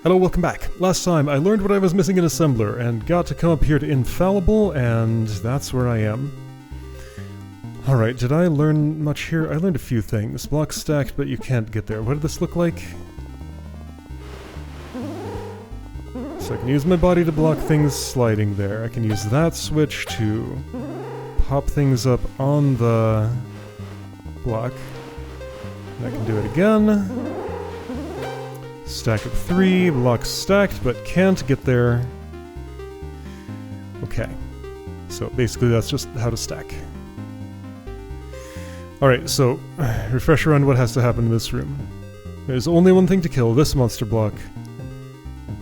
Hello, welcome back. Last time I learned what I was missing in Assembler and got to come up here to Infallible, and that's where I am. Alright, did I learn much here? I learned a few things. Blocks stacked, but you can't get there. What did this look like? So I can use my body to block things sliding there. I can use that switch to pop things up on the block. And I can do it again. Stack of 3, blocks stacked, but can't get there. Okay. So basically that's just how to stack. Alright, so refresher on what has to happen in this room. There's only one thing to kill, this monster block.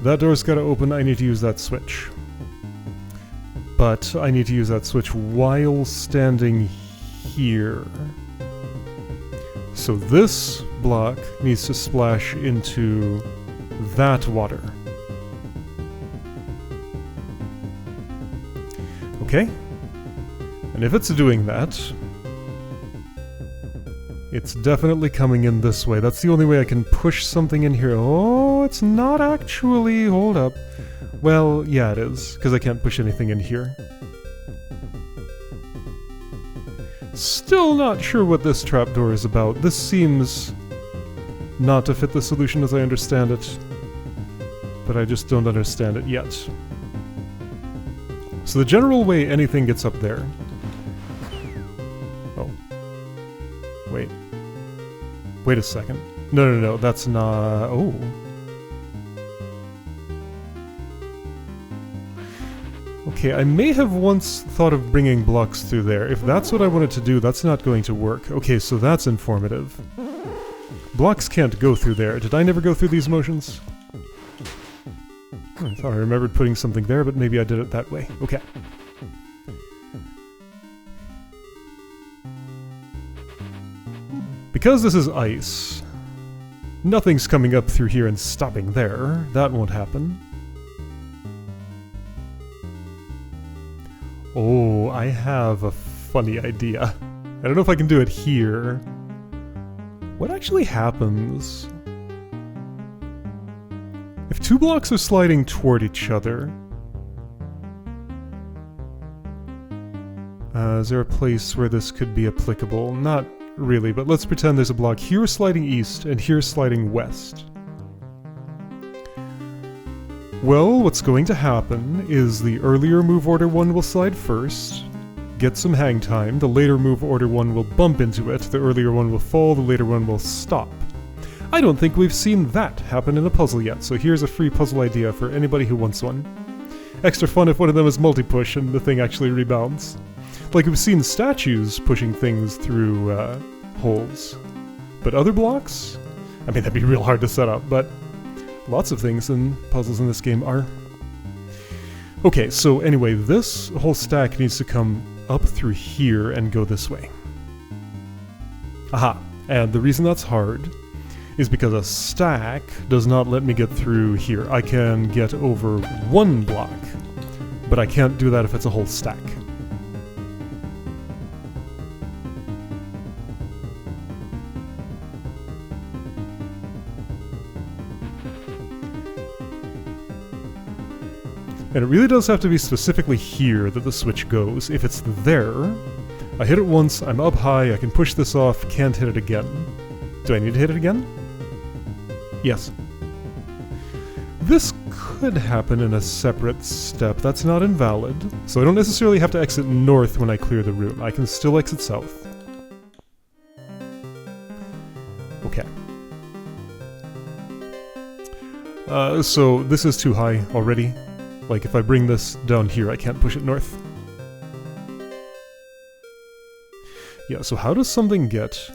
That door's gotta open, I need to use that switch. But I need to use that switch while standing here. So this block needs to splash into that water. Okay. And if it's doing that, it's definitely coming in this way. That's the only way I can push something in here. Oh, it's not actually. Hold up. Well, yeah, it is, because I can't push anything in here. Still not sure what this trapdoor is about. This seems not to fit the solution as I understand it, but I just don't understand it yet. So the general way anything gets up there... Oh. Wait. Wait a second. No, that's not... Oh. Okay, I may have once thought of bringing blocks through there. If that's what I wanted to do, that's not going to work. Okay, so that's informative. Blocks can't go through there. Did I never go through these motions? I thought I remembered putting something there, but maybe I did it that way. Okay. Because this is ice, nothing's coming up through here and stopping there. That won't happen. Oh, I have a funny idea. I don't know if I can do it here. What actually happens if two blocks are sliding toward each other? Is there a place where this could be applicable? Not really, but let's pretend there's a block here sliding east and here sliding west. Well, what's going to happen is the earlier move order one will slide first, get some hang time, the later move order one will bump into it, the earlier one will fall, the later one will stop. I don't think we've seen that happen in a puzzle yet, so here's a free puzzle idea for anybody who wants one. Extra fun if one of them is multi-push and the thing actually rebounds. Like we've seen statues pushing things through holes. But other blocks? I mean, that'd be real hard to set up, but lots of things and puzzles in this game are. Okay, so anyway, this whole stack needs to come up through here and go this way. Aha, and the reason that's hard is because a stack does not let me get through here. I can get over one block, but I can't do that if it's a whole stack. And it really does have to be specifically here that the switch goes. If it's there, I hit it once, I'm up high, I can push this off, can't hit it again. Do I need to hit it again? Yes. This could happen in a separate step. That's not invalid. So I don't necessarily have to exit north when I clear the room. I can still exit south. Okay. So this is too high already. Like, if I bring this down here, I can't push it north. Yeah, so how does something get...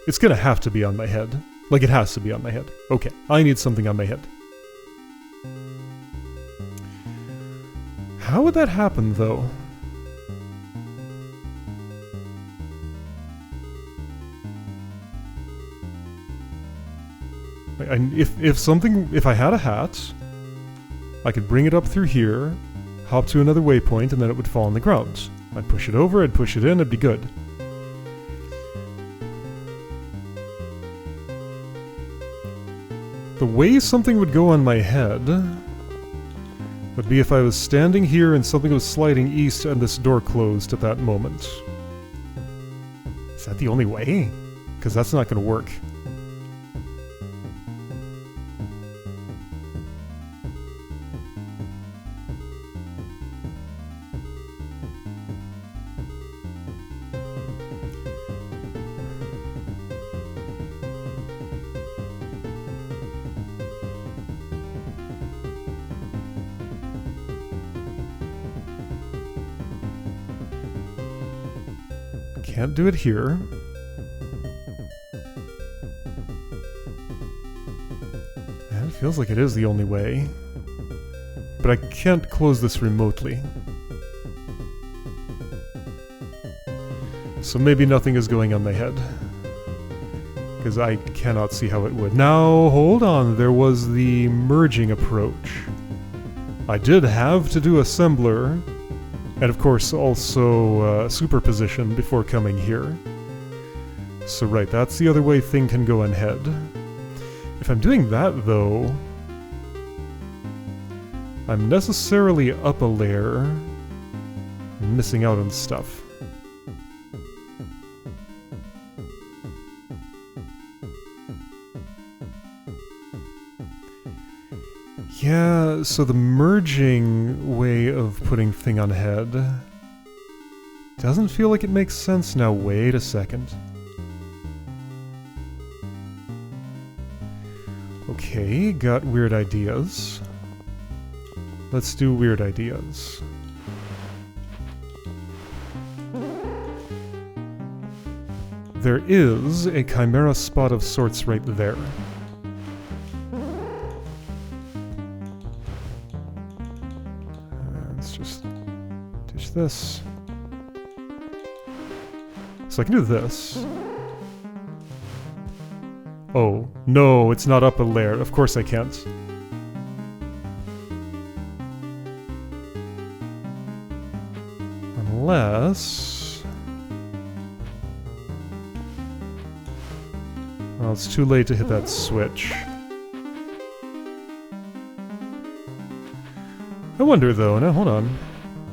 It's gonna have to be on my head. Like, it has to be on my head. Okay, I need something on my head. How would that happen, though? If I had a hat, I could bring it up through here, hop to another waypoint, and then it would fall on the ground. I'd push it over, I'd push it in, it'd be good. The way something would go on my head would be if I was standing here and something was sliding east and this door closed at that moment. Is that the only way? Because that's not going to work. Can't do it here. And it feels like it is the only way. But I can't close this remotely. So maybe nothing is going on my head. Because I cannot see how it would. Now, hold on. There was the merging approach. I did have to do assembler. And of course also superposition before coming here. So right, that's the other way thing can go ahead. If I'm doing that though, I'm necessarily up a layer, missing out on stuff. Yeah, so the merging way of putting thing on head doesn't feel like it makes sense now. Wait a second. Okay, got weird ideas. Let's do weird ideas. There is a chimera spot of sorts right there. This. So I can do this. Oh, no, it's not up a layer. Of course I can't. Unless... Well, it's too late to hit that switch. I wonder though, now hold on.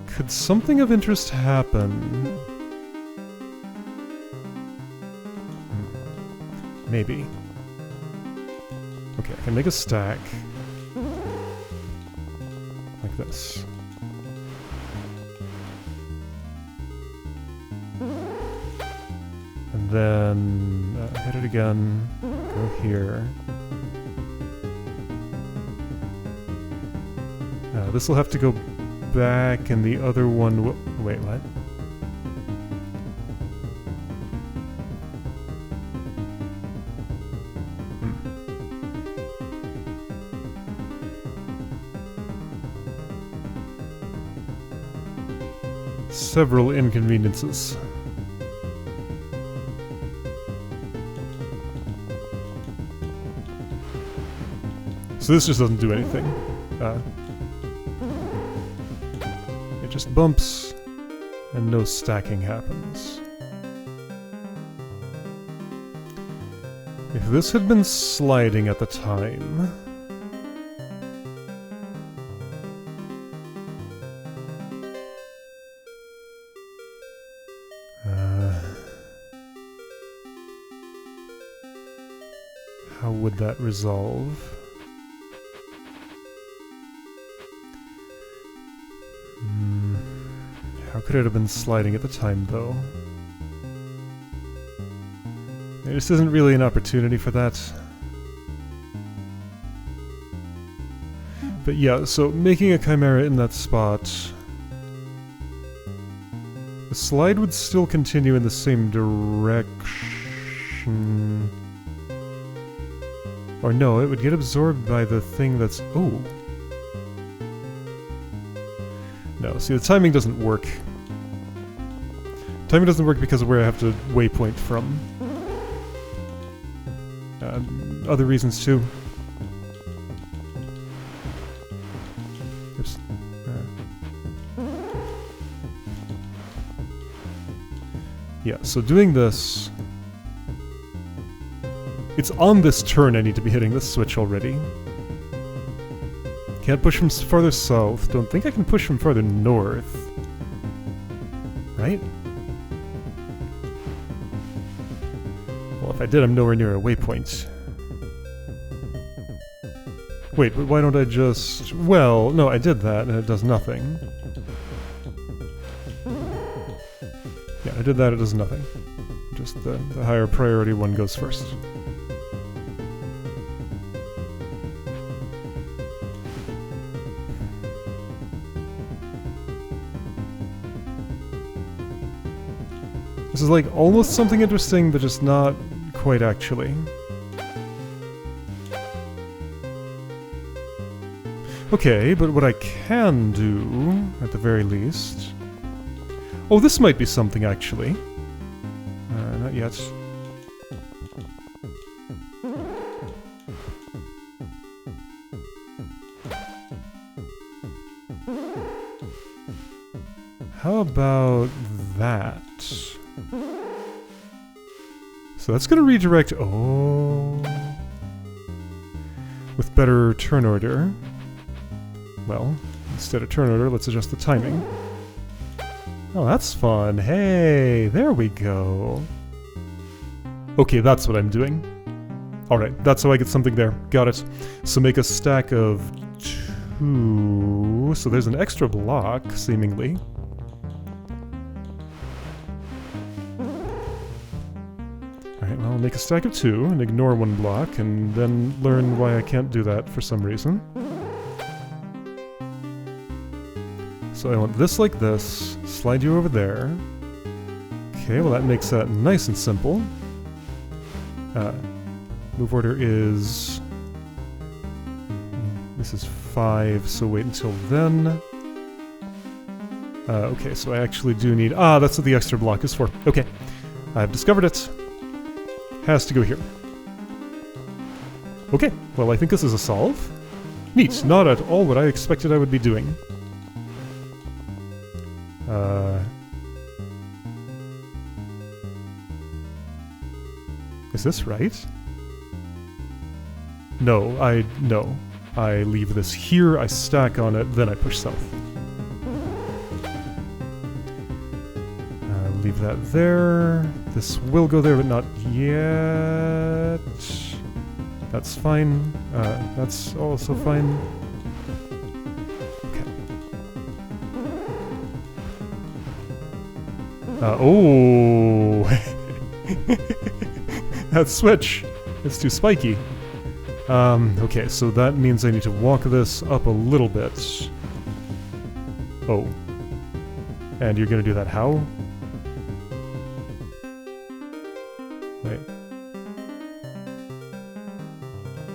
Could something of interest happen? Maybe. Okay, I can make a stack. Like this. And then hit it again. Go here. This will have to go back, and the other one wait, what? Several inconveniences. So this just doesn't do anything. It just bumps, and no stacking happens. If this had been sliding at the time... how would that resolve? How could it have been sliding at the time, though? There just isn't really an opportunity for that. But yeah, so making a chimera in that spot... the slide would still continue in the same direction... Or no, it would get absorbed by the thing that's... Oh! No, see, the timing doesn't work. Timing doesn't work because of where I have to waypoint from. Other reasons too. Oops. Yeah, so doing this... It's on this turn I need to be hitting this switch already. Can't push from farther south. Don't think I can push from farther north. Right? Well, if I did, I'm nowhere near a waypoint. Wait, but why don't I just... Well, no, I did that and it does nothing. Yeah, I did that, it does nothing. Just the higher priority one goes first. This is like almost something interesting, but just not quite actually. Okay, but what I can do, at the very least... Oh, this might be something, actually. Not yet. How about that? So that's gonna redirect... Oh... With better turn order. Well, instead of turn order, let's adjust the timing. Oh, that's fun. Hey, there we go. Okay, that's what I'm doing. Alright, that's how I get something there. Got it. So make a stack of 2... So there's an extra block, seemingly. Alright, well, I'll make a stack of 2 and ignore 1 block, and then learn why I can't do that for some reason. So I want this like this, slide you over there. Okay, well that makes that nice and simple. Move order is... This is 5, so wait until then. Okay, so I actually do need... Ah, that's what the extra block is for. Okay, I've discovered it. Has to go here. Okay, well I think this is a solve. Neat, not at all what I expected I would be doing. Is this right? No. I leave this here, I stack on it, then I push south. Leave that there. This will go there, but not yet. That's fine. That's also fine. Oh! That switch! It's too spiky. Okay, so that means I need to walk this up a little bit. Oh. And you're gonna do that how? Wait.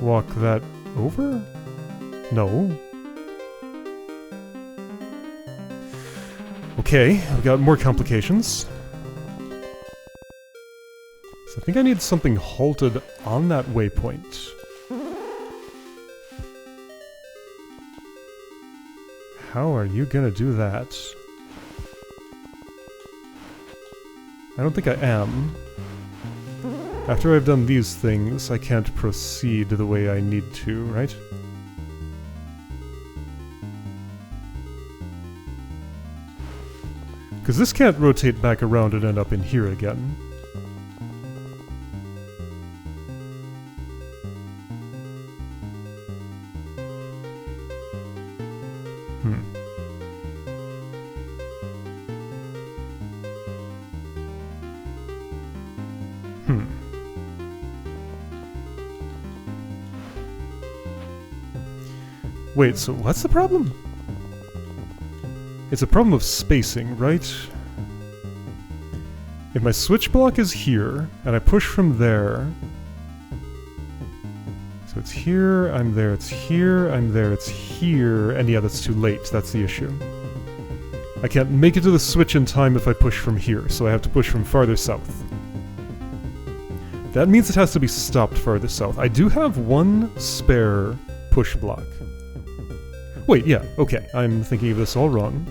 Walk that over? No. Okay, I've got more complications. So I think I need something halted on that waypoint. How are you gonna do that? I don't think I am. After I've done these things, I can't proceed the way I need to, right? Because this can't rotate back around and end up in here again. Wait, so what's the problem? It's a problem of spacing, right? If my switch block is here, and I push from there... So it's here, I'm there, it's here, I'm there, it's here, and yeah, that's too late, that's the issue. I can't make it to the switch in time if I push from here, so I have to push from farther south. That means it has to be stopped farther south. I do have one spare push block. Wait, yeah, okay, I'm thinking of this all wrong.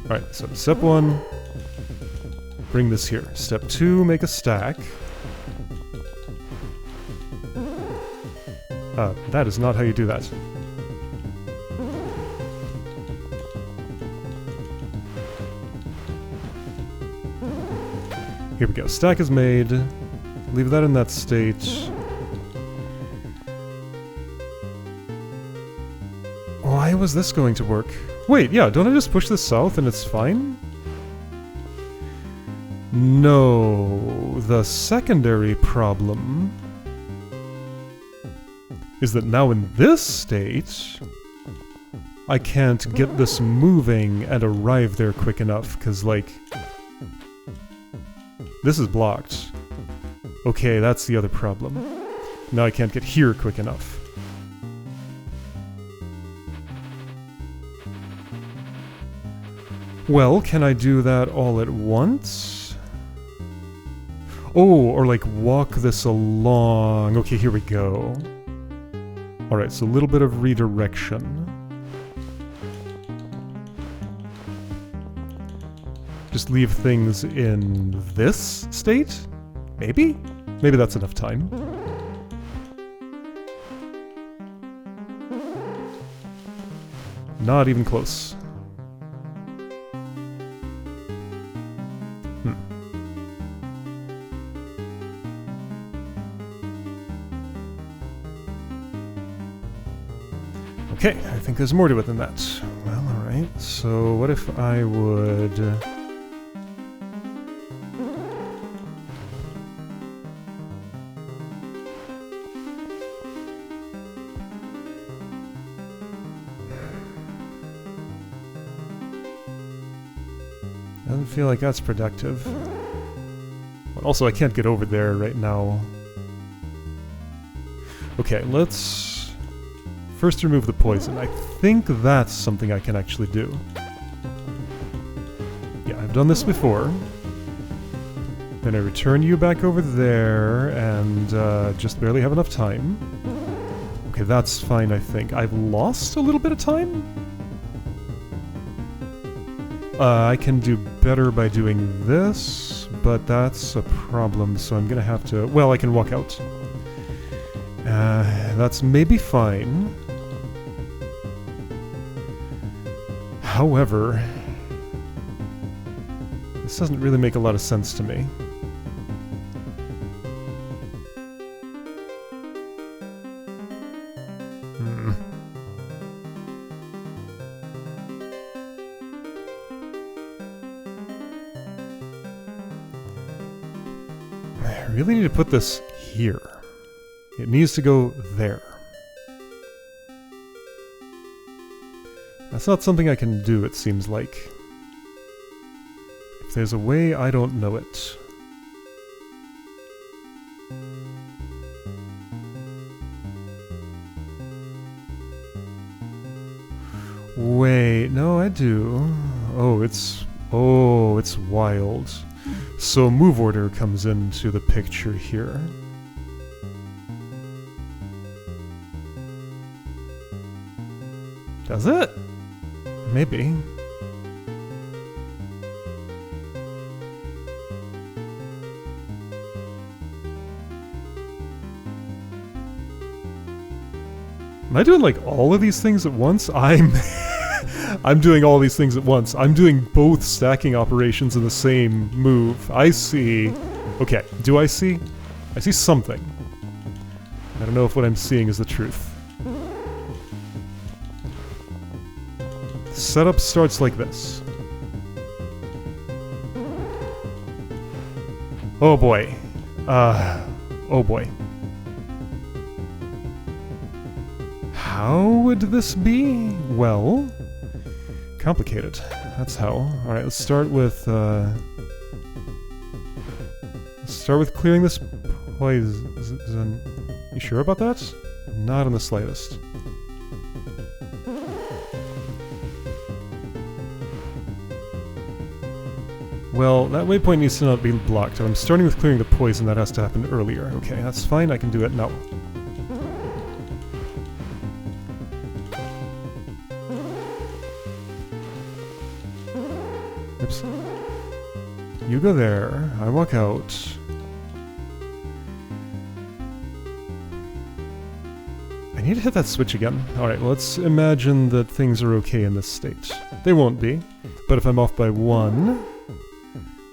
Alright, so step 1, bring this here. Step 2, make a stack. That is not how you do that. Here we go. Stack is made. Leave that in that state. Why was this going to work? Wait, yeah, don't I just push this south and it's fine? No, the secondary problem is that now in this state, I can't get this moving and arrive there quick enough, because, like, this is blocked. Okay, that's the other problem. Now I can't get here quick enough. Well, can I do that all at once? Oh, or like walk this along. Okay, here we go. Alright, so a little bit of redirection. Just leave things in this state? Maybe? Maybe that's enough time. Not even close. Okay, I think there's more to it than that. Well, alright, so what if I would... Doesn't feel like that's productive. Also, I can't get over there right now. Okay, let's... First remove the poison. I think that's something I can actually do. Yeah, I've done this before. Then I return you back over there, and just barely have enough time. Okay, that's fine, I think. I've lost a little bit of time? I can do better by doing this, but that's a problem, so I'm gonna have to... Well, I can walk out. That's maybe fine. However, this doesn't really make a lot of sense to me. I really need to put this here. It needs to go there. That's not something I can do, it seems like. If there's a way, I don't know it. Wait, no, I do. Oh, it's wild. So move order comes into the picture here. Does it? Maybe. Am I doing like all of these things at once? I'm doing all these things at once. I'm doing both stacking operations in the same move. I see. Okay, do I see? I see something. I don't know if what I'm seeing is the truth. Setup starts like this. Oh boy. Oh boy. How would this be? Well, complicated. That's how. Alright, let's start with clearing this poison. You sure about that? Not in the slightest. Well, that waypoint needs to not be blocked. If I'm starting with clearing the poison, that has to happen earlier. Okay, that's fine, I can do it now. Oops. You go there, I walk out. I need to hit that switch again. Alright, well, let's imagine that things are okay in this state. They won't be, but if I'm off by 1,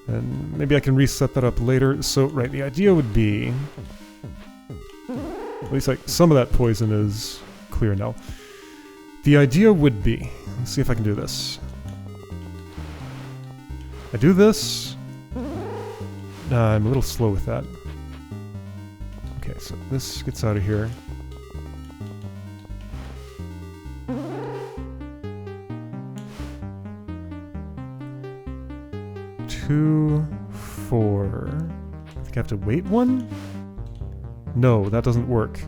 then maybe I can reset that up later. So, right, the idea would be... At least, like, some of that poison is clear now. The idea would be... Let's see if I can do this. I do this... I'm a little slow with that. Okay, so this gets out of here. Two, 4... I think I have to wait 1? No, that doesn't work.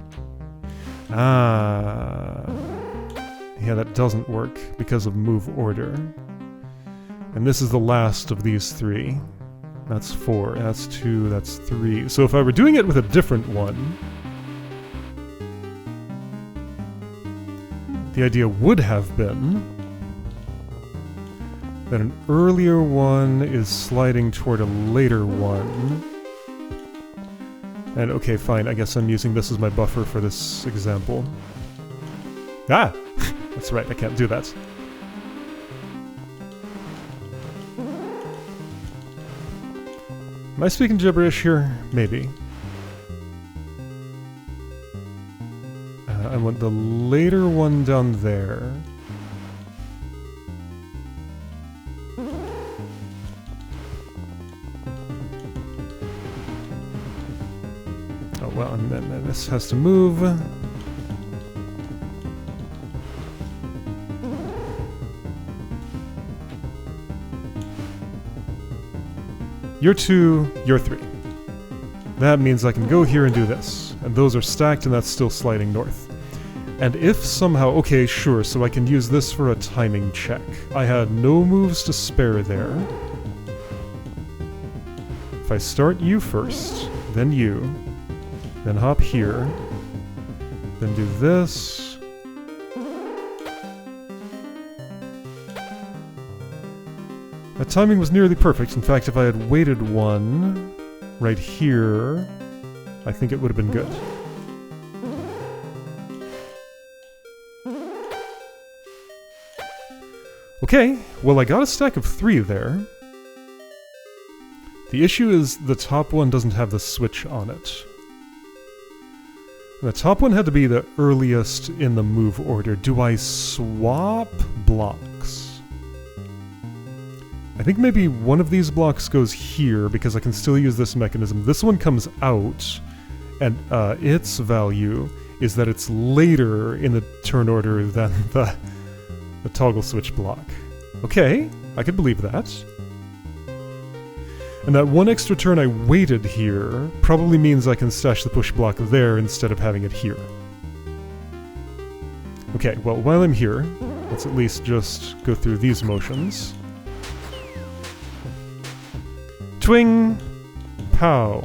Ah... Yeah, that doesn't work because of move order. And this is the last of these 3. That's 4, that's 2, that's 3. So if I were doing it with a different one, the idea would have been that an earlier one is sliding toward a later one. And okay, fine, I guess I'm using this as my buffer for this example. Ah! That's right, I can't do that. Am I speaking gibberish here? Maybe. I want the later one down there. Oh well, and then this has to move. You're 2, you're 3. That means I can go here and do this. And those are stacked and that's still sliding north. And if somehow... Okay, sure, so I can use this for a timing check. I had no moves to spare there. If I start you first, then you, then hop here, then do this... That timing was nearly perfect. In fact, if I had waited 1 right here, I think it would have been good. Okay, well I got a stack of 3 there. The issue is the top one doesn't have the switch on it. The top one had to be the earliest in the move order. Do I swap blocks? I think maybe one of these blocks goes here because I can still use this mechanism. This one comes out, and its value is that it's later in the turn order than the toggle switch block. Okay, I could believe that. And that one extra turn I waited here probably means I can stash the push block there instead of having it here. Okay, well, while I'm here, let's at least just go through these motions. Twing! Pow!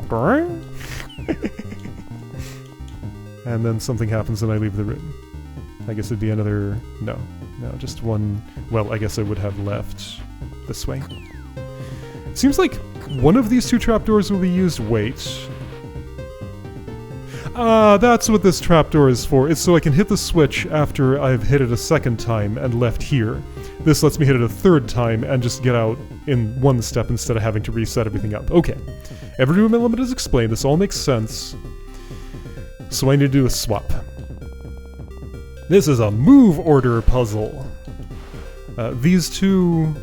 And then something happens and I leave the room. I guess it'd be another... No, just one... Well, I guess I would have left this way. It seems like one of these 2 trapdoors will be used... Wait. That's what this trapdoor is for. It's so I can hit the switch after I've hit it a second time and left here. This lets me hit it a 3rd time and just get out in 1 step instead of having to reset everything up. Okay. Every room element is explained. This all makes sense. So I need to do a swap. This is a move order puzzle. These 2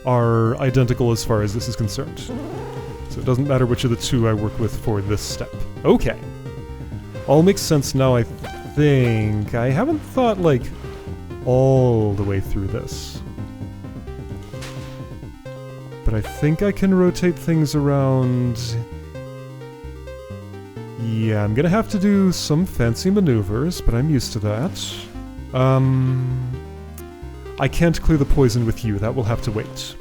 are identical as far as this is concerned. So it doesn't matter which of the 2 I work with for this step. Okay. All makes sense now, I think. I haven't thought, like, all the way through this. But I think I can rotate things around... Yeah, I'm gonna have to do some fancy maneuvers, but I'm used to that. I can't clear the poison with you, that will have to wait.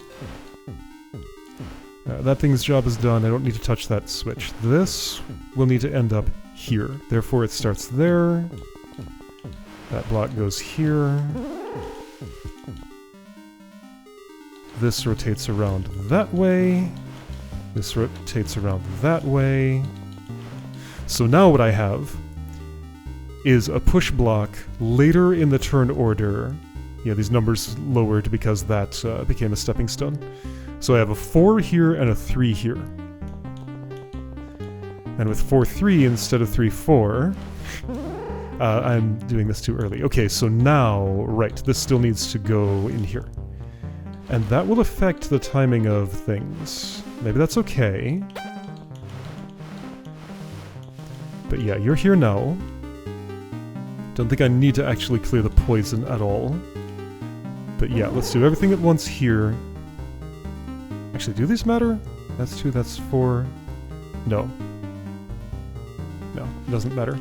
That thing's job is done, I don't need to touch that switch. This will need to end up here. Therefore it starts there. That block goes here. This rotates around that way. This rotates around that way. So now what I have is a push block later in the turn order. Yeah, these numbers lowered because that became a stepping stone. So I have a 4 here and a 3 here. And with 4-3 instead of 3-4, I'm doing this too early. Okay, so now, right, this still needs to go in here. And that will affect the timing of things. Maybe that's okay. But yeah, you're here now. Don't think I need to actually clear the poison at all. But yeah, let's do everything at once here. Actually, do these matter? That's 2, that's 4. No. No, it doesn't matter.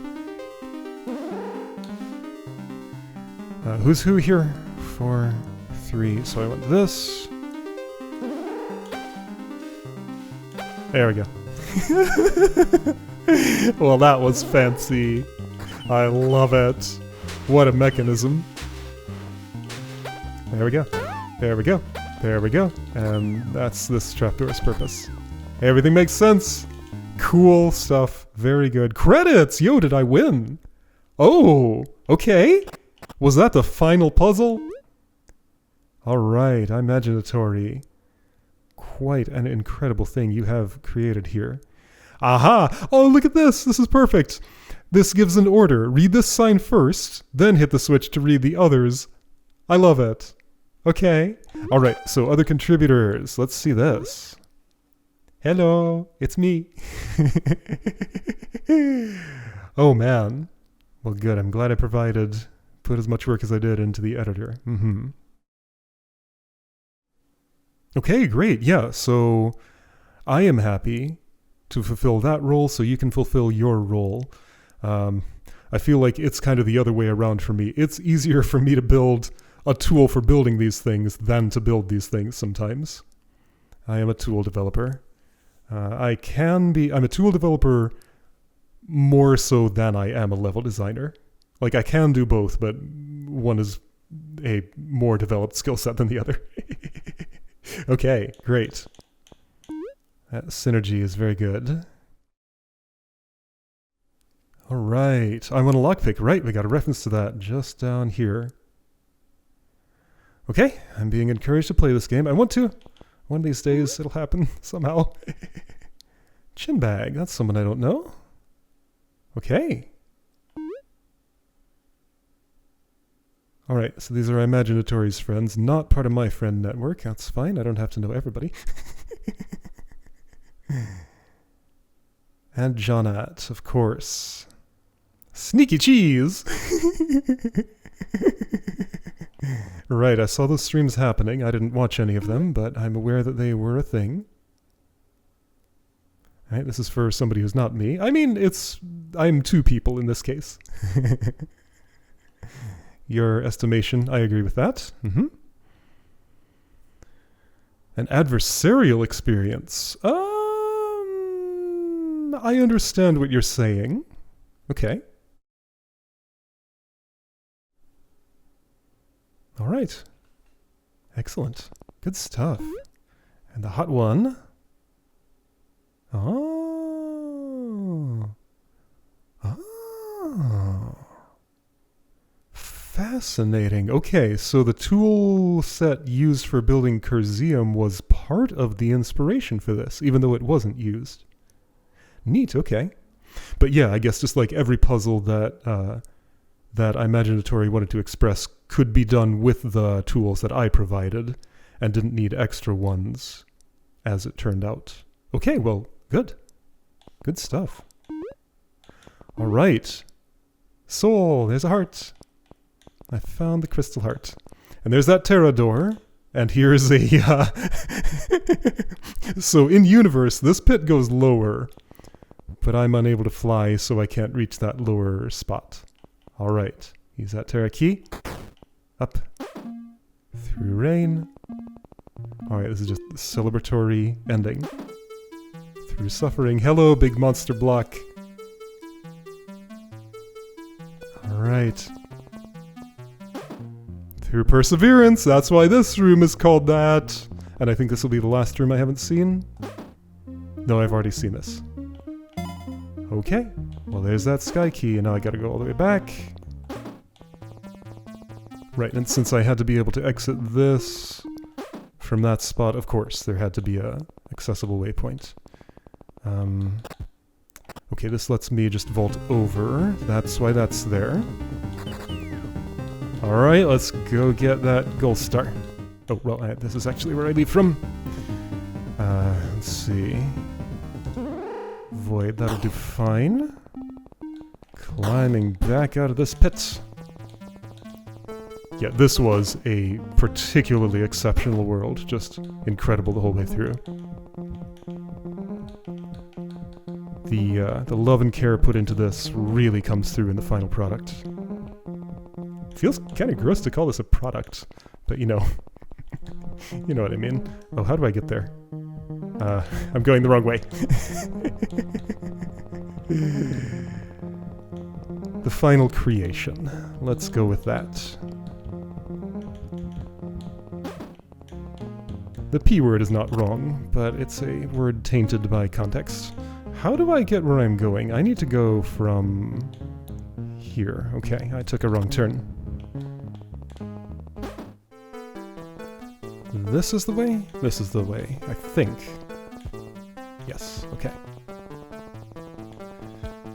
Who's who here? 4, 3. So I want this. There we go. Well, that was fancy. I love it. What a mechanism. There we go. There we go. There we go. And that's this trapdoor's purpose. Everything makes sense. Cool stuff. Very good. Credits! Yo, did I win? Oh, okay. Was that the final puzzle? Alright, imaginatory. Quite an incredible thing you have created here. Aha! Oh, look at this! This is perfect! This gives an order. Read this sign first, then hit the switch to read the others. I love it. Okay. Alright, so other contributors. Let's see this. Hello, it's me. Oh man. Well good, I'm glad I put as much work as I did into the editor. Okay, great, yeah, so I am happy to fulfill that role so you can fulfill your role. I feel like it's kind of the other way around for me. It's easier for me to build a tool for building these things than to build these things sometimes. I am a tool developer. I'm a tool developer more so than I am a level designer. Like, I can do both, but one is a more developed skill set than the other. Okay, great. That synergy is very good. Alright, I want a lockpick. Right, we got a reference to that just down here. Okay, I'm being encouraged to play this game. I want to. One of these days it'll happen somehow. Chin bag, that's someone I don't know. Okay. Alright, so these are Imaginatory's friends, not part of my friend network. That's fine, I don't have to know everybody. And Jonat, of course. Sneaky cheese! Right, I saw those streams happening. I didn't watch any of them, but I'm aware that they were a thing. Alright, this is for somebody who's not me. I mean, I'm 2 people in this case. Your estimation, I agree with that. An adversarial experience. I understand what you're saying. Okay. All right. Excellent. Good stuff. And the hot one. Oh. Oh. Fascinating. Okay, so the tool set used for building Curzium was part of the inspiration for this, even though it wasn't used. Neat, okay. But yeah, I guess just like every puzzle that Imaginatory wanted to express could be done with the tools that I provided and didn't need extra ones, as it turned out. Okay, well, good. Good stuff. All right. Soul, there's a heart. I found the crystal heart. And there's that Terra door. And here's a... So in universe, this pit goes lower. But I'm unable to fly, so I can't reach that lower spot. All right. Use that Terra key. Up. Through rain. All right, this is just the celebratory ending. Through suffering. Hello, big monster block. All right. Through perseverance. That's why this room is called that. And I think this will be the last room I haven't seen. No, I've already seen this. Okay. Well, there's that sky key, and now I gotta go all the way back. Right, and since I had to be able to exit this from that spot, of course, there had to be a accessible waypoint. Okay, this lets me just vault over. That's why that's there. Alright, let's go get that gold star. Oh, well, this is actually where I leave from. Let's see. Void, that'll do fine. Climbing back out of this pit. Yeah, this was a particularly exceptional world. Just incredible the whole way through. The love and care put into this really comes through in the final product. Feels kind of gross to call this a product, but you know. You know what I mean. Oh, how do I get there? I'm going the wrong way. The final creation. Let's go with that. The P word is not wrong, but it's a word tainted by context. How do I get where I'm going? I need to go from here. Okay, I took a wrong turn. This is the way? This is the way, I think. Yes, okay.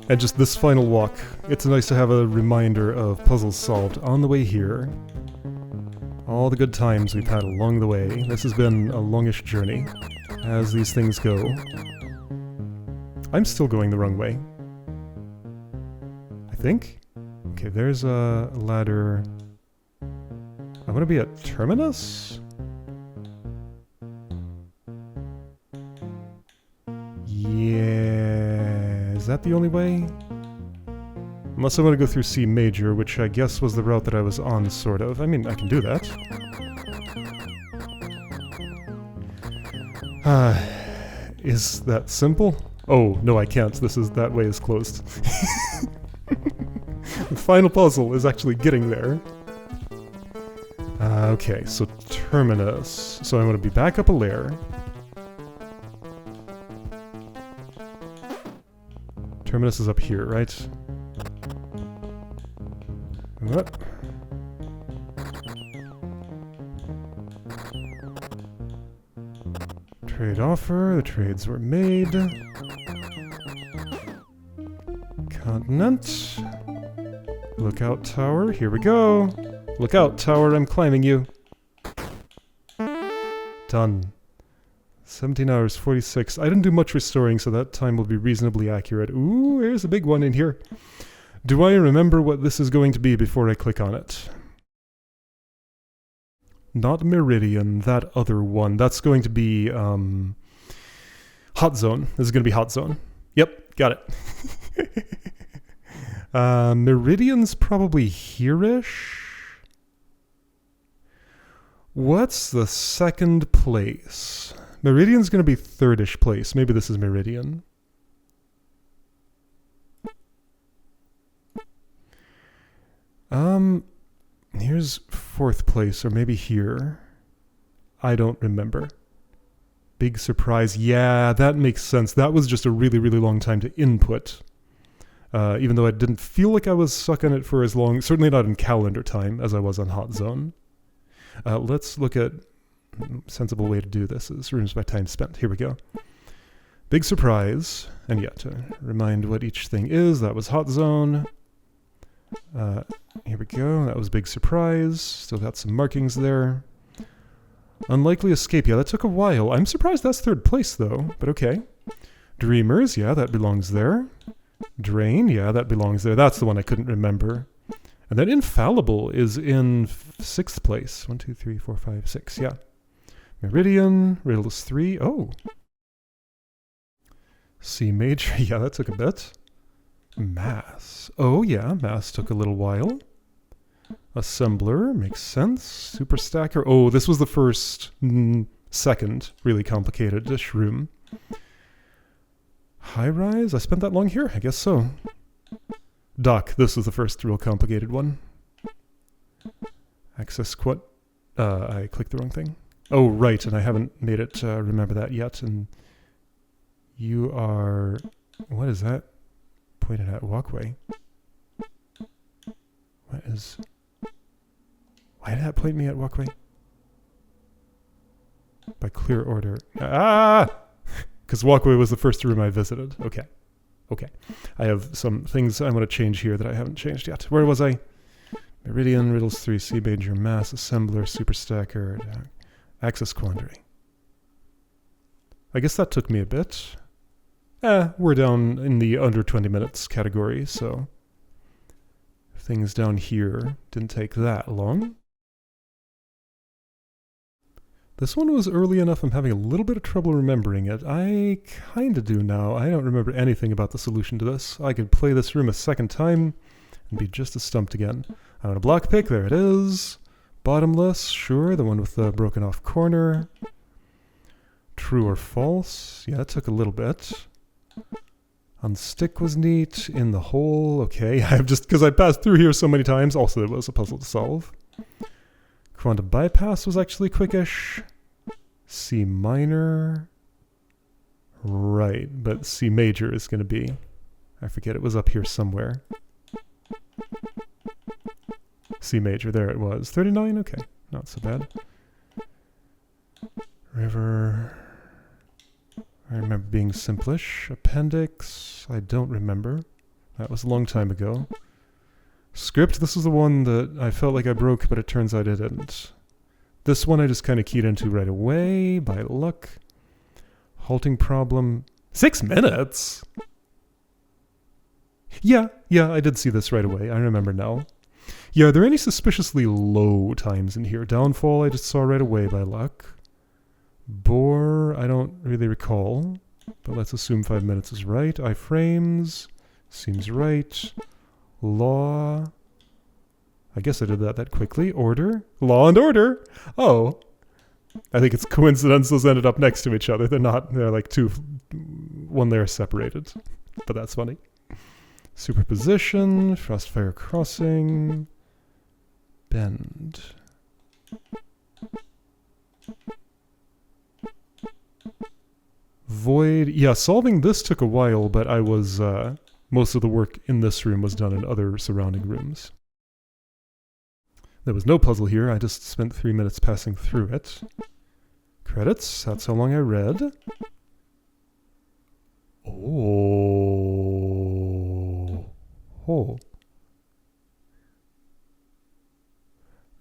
And just this final walk, it's nice to have a reminder of puzzles solved on the way here. All the good times we've had along the way. This has been a longish journey, as these things go. I'm still going the wrong way. I think? Okay, there's a ladder. I want to be at Terminus? Yeah, is that the only way? Unless I want to go through C major, which I guess was the route that I was on, sort of. I mean, I can do that. Is that simple? Oh, no, I can't. That way is closed. The final puzzle is actually getting there. Okay, so Terminus. So I want to be back up a layer. Terminus is up here, right? What? Trade offer. The trades were made. Continent. Lookout tower. Here we go. Lookout tower, I'm climbing you. Done. 17 hours, 46. I didn't do much restoring, so that time will be reasonably accurate. Ooh, there's a big one in here. Do I remember what this is going to be before I click on it? Not Meridian, that other one. That's going to be, Hot Zone. This is going to be Hot Zone. Yep, got it. Meridian's probably here-ish. What's the second place? Meridian's going to be third-ish place. Maybe this is Meridian. Here's fourth place, or maybe here. I don't remember. Big surprise. Yeah, that makes sense. That was just a really, really long time to input. Even though I didn't feel like I was stuck on it for as long, certainly not in calendar time, as I was on Hot Zone. Let's look at a sensible way to do this. Is rooms by time spent. Here we go. Big surprise. And yeah, to remind what each thing is, that was Hot Zone. Here we go. That was Big Surprise. Still got some markings there. Unlikely Escape. Yeah, that took a while. I'm surprised that's third place, though. But okay. Dreamers. Yeah, that belongs there. Drain. Yeah, that belongs there. That's the one I couldn't remember. And then Infallible is in sixth place. 1, 2, 3, 4, 5, 6. Yeah. Meridian. Riddles 3. Oh. C major. Yeah, that took a bit. Mass. Oh, yeah. Mass took a little while. Assembler. Makes sense. Super Stacker. Oh, this was the first, second really complicated-ish room. High Rise. I spent that long here? I guess so. Dock. This was the first real complicated one. Access quad. I clicked the wrong thing. Oh, right. And I haven't made it remember that yet. And you are... What is that? Pointed at walkway. What is... Why did that point me at walkway? By clear order. Ah! Because walkway was the first room I visited. Okay. Okay. I have some things I want to change here that I haven't changed yet. Where was I? Meridian, Riddles 3, C Major, Mass, Assembler, Superstacker, Access Quandary. I guess that took me a bit. We're down in the under 20 minutes category, so things down here didn't take that long. This one was early enough I'm having a little bit of trouble remembering it. I kinda do now. I don't remember anything about the solution to this. I could play this room a second time and be just as stumped again. I want a block pick, there it is. Bottomless, sure, the one with the broken off corner. True or false? Yeah, it took a little bit. Unstick was neat. In the hole, okay. I've just, because I passed through here so many times, also there was a puzzle to solve. Quantum bypass was actually quickish. C minor. Right, but C major is going to be, I forget, it was up here somewhere. C major, there it was. 39, okay, not so bad. River. I remember being simplish. Appendix, I don't remember. That was a long time ago. Script, this is the one that I felt like I broke, but it turns out I didn't. This one I just kind of keyed into right away, by luck. Halting problem. 6 minutes? Yeah, I did see this right away. I remember now. Yeah, are there any suspiciously low times in here? Downfall I just saw right away by luck. Bore, I don't really recall. But let's assume 5 minutes is right. Iframes, seems right. Law. I guess I did that quickly. Order. Law and order. Oh. I think it's coincidence those ended up next to each other. They're not. They're like one layer separated. But that's funny. Superposition. Frostfire crossing. Bend. Void. Yeah, solving this took a while, but I was... most of the work in this room was done in other surrounding rooms. There was no puzzle here, I just spent 3 minutes passing through it. Credits, that's how long I read. Oh.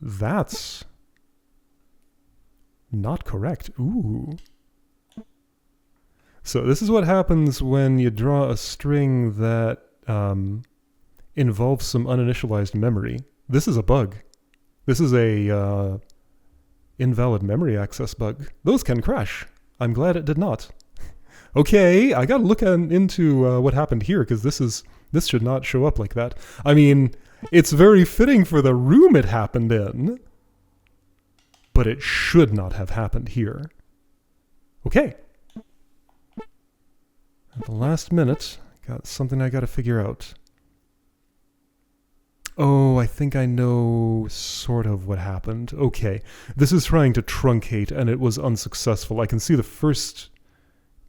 That's not correct. Ooh. So this is what happens when you draw a string that involves some uninitialized memory. This is a bug. This is a invalid memory access bug. Those can crash. I'm glad it did not. Okay, I gotta look into what happened here, because this should not show up like that. I mean, it's very fitting for the room it happened in, but it should not have happened here. Okay. At the last minute, got something I gotta figure out. Oh, I think I know sort of what happened. Okay, this is trying to truncate and it was unsuccessful. I can see the first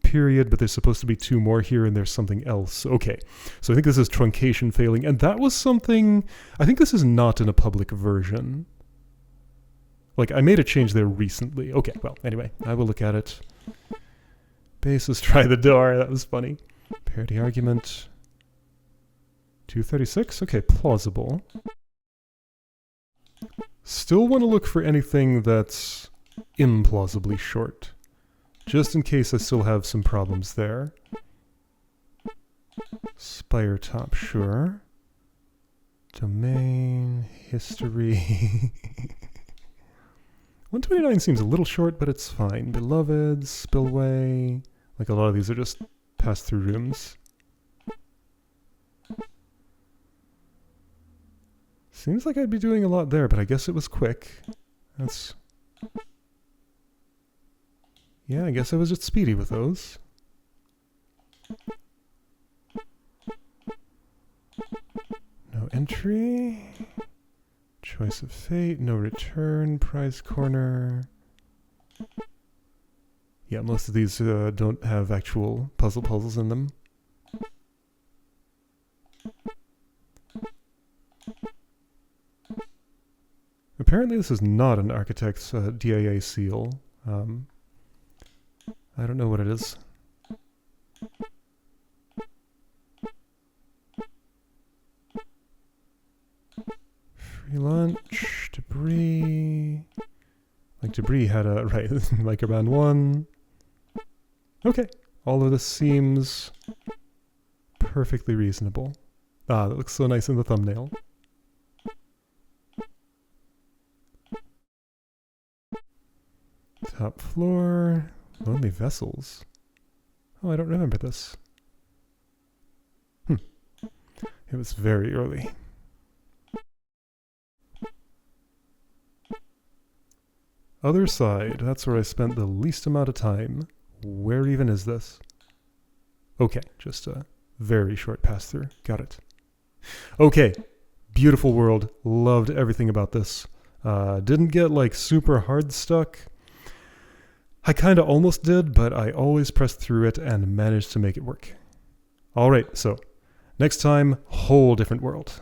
period, but there's supposed to be 2 more here and there's something else. Okay, so I think this is truncation failing, and that was something... I think this is not in a public version. Like, I made a change there recently. Okay, well, anyway, I will look at it. Bases, try the door. That was funny. Parity argument. 236? Okay, plausible. Still want to look for anything that's implausibly short. Just in case I still have some problems there. Spire top, sure. Domain, history... 129 seems a little short, but it's fine. Beloved, spillway... Like a lot of these are just pass-through rooms. Seems like I'd be doing a lot there, but I guess it was quick. That's... Yeah, I guess I was just speedy with those. No entry. Choice of fate, no return, prize corner. Yeah, most of these don't have actual puzzles in them. apparently this is not an architect's DIA seal. I don't know what it is. Free lunch, debris. Like debris had a, right, Microman 1. Okay, all of this seems perfectly reasonable. Ah, that looks so nice in the thumbnail. Top floor, lonely vessels. Oh, I don't remember this. It was very early. Other side, that's where I spent the least amount of time. Where even is this? Okay, just a very short pass through. Got it. Okay, beautiful world. Loved everything about this. Didn't get like super hard stuck. I kind of almost did, but I always pressed through it and managed to make it work. Alright, so next time, whole different world.